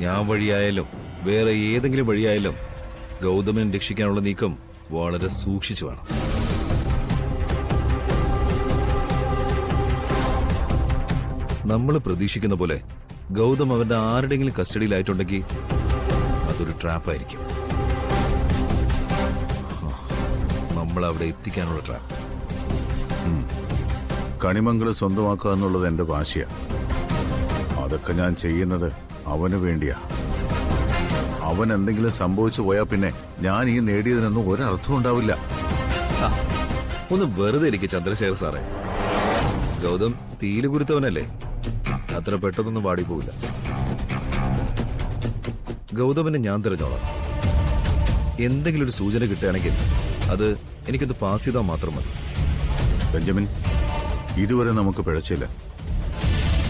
ഞാൻ വഴിയായാലും വേറെ ഏതെങ്കിലും വഴിയായാലും ഗൗതമനെ രക്ഷിക്കാനുള്ള നീക്കം വളരെ സൂക്ഷിച്ചു വേണം. നമ്മൾ പ്രതീക്ഷിക്കുന്ന പോലെ ഗൗതം അവന്റെ ആരുടെങ്കിലും കസ്റ്റഡിയിലായിട്ടുണ്ടെങ്കിൽ അതൊരു ട്രാപ്പായിരിക്കും. നമ്മൾ അവിടെ എത്തിക്കാനുള്ള ട്രാപ്പ്. കണിമംഗലം സ്വന്തമാക്കുക എന്നുള്ളത് എന്റെ വാശിയാ. അതൊക്കെ ഞാൻ ചെയ്യുന്നത് അവന് വേണ്ടിയാ. അവൻ എന്തെങ്കിലും സംഭവിച്ചു പോയാൽ പിന്നെ ഞാൻ ഈ നേടിയതിനൊന്നും ഒരർത്ഥം ഉണ്ടാവില്ല. ഒന്ന് വെറുതെ ഇരിക്കും ചന്ദ്രശേഖർ സാറേ. ഗൗതം തീയില് കുരുത്തവനല്ലേ, അത്ര പെട്ടെന്നൊന്നും വാടിപ്പോവില്ല. ഗൗതമനെ ഞാൻ തിരഞ്ഞോളാം. എന്തെങ്കിലും ഒരു സൂചന കിട്ടുകയാണെങ്കിൽ അത് എനിക്കൊന്ന് പാസ് ചെയ്താൽ മാത്രം മതി. ബെഞ്ചമിൻ, ഇതുവരെ നമുക്ക് പിഴച്ചില്ല.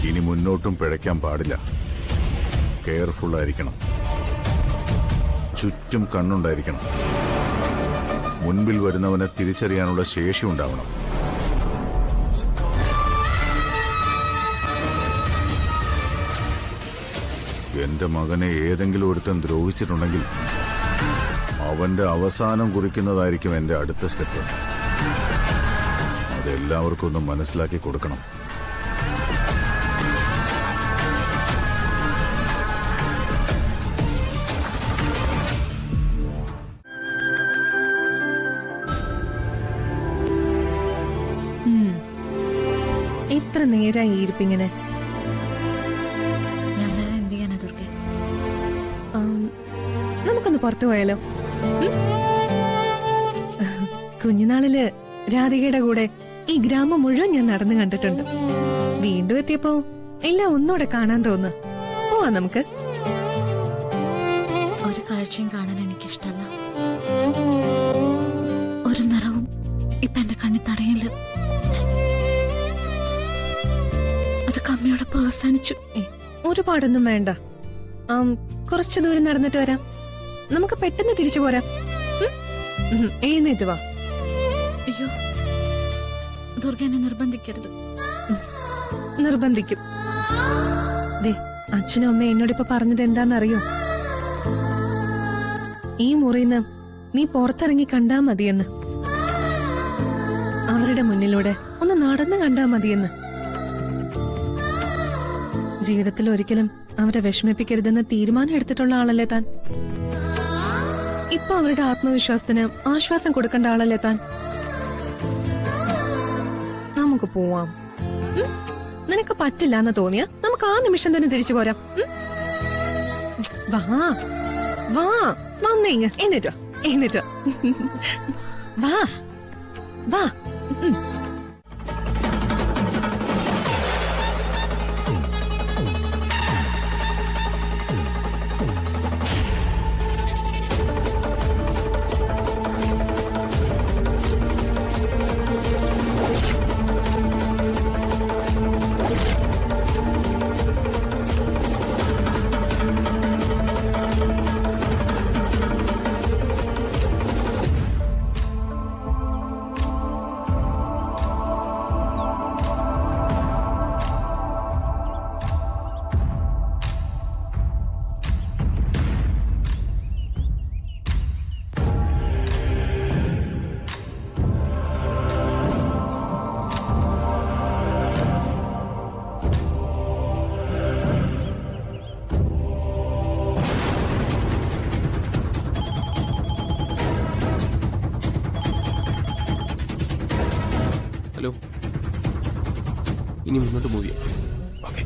ഇനി മുന്നോട്ടും പിഴയ്ക്കാൻ പാടില്ല. കെയർഫുൾ ആയിരിക്കണം. ചുറ്റും കണ്ണുണ്ടായിരിക്കണം. മുൻപിൽ വരുന്നവനെ തിരിച്ചറിയാനുള്ള ശേഷി ഉണ്ടാവണം. എന്റെ മകനെ ഏതെങ്കിലും ഒരുത്തൻ ദ്രോഹിച്ചിട്ടുണ്ടെങ്കിൽ അവന്റെ അവസാനം കുറിക്കുന്നതായിരിക്കും എന്റെ അടുത്ത സ്റ്റെപ്പ്. അതെല്ലാവർക്കും ഒന്ന് മനസ്സിലാക്കി കൊടുക്കണം. എത്ര നേരായി ഇരിപ്പിങ്ങനെ? ഞാൻ വേറെ എന്ത് ചെയ്യാനാ ദുർഗ? നമുക്കൊന്ന് പുറത്തു പോയാലോ? കുഞ്ഞുനാളില് രാധികയുടെ കൂടെ ഈ ഗ്രാമം മുഴുവൻ ഞാൻ നടന്നു കണ്ടിട്ടുണ്ട്. വീണ്ടും എത്തിയപ്പോ എല്ലാം ഒന്നുകൂടെ കാണാൻ തോന്നുന്നു. പോവാ നമുക്ക്. ഒരു കാഴ്ചയും കാണാൻ എനിക്കിഷ്ടല്ല. ഒരു നിറവും ഇപ്പൊ എന്റെ കണ്ണി തടയില്ല. അതൊക്കെ അമ്മയോടൊപ്പം അവസാനിച്ചു. ഒരുപാടൊന്നും വേണ്ട. കുറച്ചു ദൂരം നടന്നിട്ട് വരാം. നമുക്ക് പെട്ടെന്ന് തിരിച്ചു പോരാം. എഴുന്നേറ്റ് വാ. അയ്യോ, ദുർഗ എന്നെ നിർബന്ധിക്കരുത്. നിർബന്ധിക്കും. ദേ, അച്ഛനും അമ്മയും എന്നോടിപ്പോ പറഞ്ഞത് എന്താന്നറിയോ? ഈ മുറിന്ന് നീ പുറത്തിറങ്ങി കണ്ടാ മതിയെന്ന്. അവരുടെ മുന്നിലൂടെ ഒന്ന് നടന്നു കണ്ടാ മതിയെന്ന്. ജീവിതത്തിൽ ഒരിക്കലും അവരെ വിഷമിപ്പിക്കരുതെന്ന് തീരുമാനം എടുത്തിട്ടുള്ള ആളല്ലേ താൻ. ഇപ്പൊ അവരുടെ ആത്മവിശ്വാസത്തിന് ആശ്വാസം കൊടുക്കേണ്ട ആളല്ലേ താൻ. നമുക്ക് പോവാം. നിനക്ക് പറ്റില്ല എന്ന് തോന്നിയാ നമുക്ക് ആ നിമിഷം തന്നെ തിരിച്ചു പോരാം. വാ വാ, വന്നേങ്ങ. എന്നിട്ടോ എന്നിട്ടോ വാ വാ. ഹലോ, ഇനി മുന്നോട്ട് മൂവ് ചെയ്യാം. ഓക്കെ.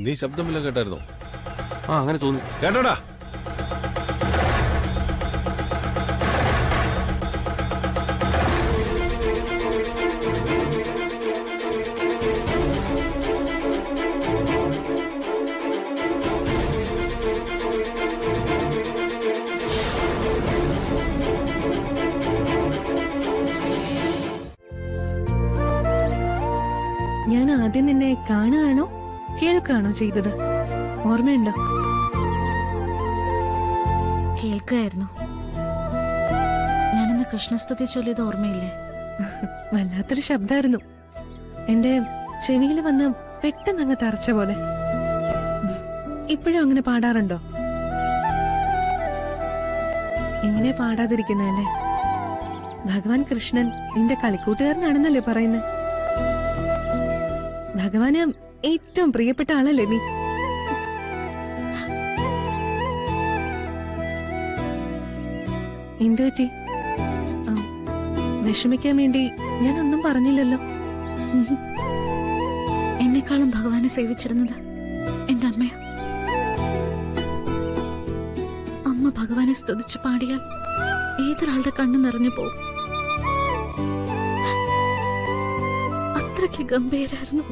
നീ ശബ്ദമില്ല കേട്ടായിരുന്നോ? ആ അങ്ങനെ തോന്നി. കേട്ടോടാ. ഞാൻ ആദ്യം നിന്നെ കാണുകയാണോ കേൾക്കുകയാണോ ചെയ്തത്? ഓർമ്മയുണ്ടോ? കേൾക്കായിരുന്നു. ഞാനിന്ന് കൃഷ്ണസ്തുതി ചൊല്ലിയത് ഓർമ്മയില്ലേ? വല്ലാത്തൊരു ശബ്ദമായിരുന്നു. എന്റെ ചെവിയിൽ വന്ന് പെട്ടെന്ന് അങ്ങ് തറച്ച പോലെ. ഇപ്പോഴും അങ്ങനെ പാടാറുണ്ടോ? എങ്ങനെ പാടാതിരിക്കുന്നല്ലേ? ഭഗവാൻ കൃഷ്ണൻ നിന്റെ കളിക്കൂട്ടുകാരനാണെന്നല്ലേ പറയുന്നത്? ഭഗവാന് ഏറ്റവും പ്രിയപ്പെട്ട ആളല്ലേ നീ? എന്തു പറ്റി? വിഷമിക്കാൻ വേണ്ടി ഞാനൊന്നും പറഞ്ഞില്ലല്ലോ. എന്നെക്കാളും ഭഗവാനെ സേവിച്ചിരുന്നത് എന്റെ അമ്മയാ. അമ്മ ഭഗവാനെ സ്തുതിച്ച് പാടിയാൽ ഏതൊരാളുടെ കണ്ണു നിറഞ്ഞു പോകും. അത്രയ്ക്ക് ഗംഭീരായിരുന്നു.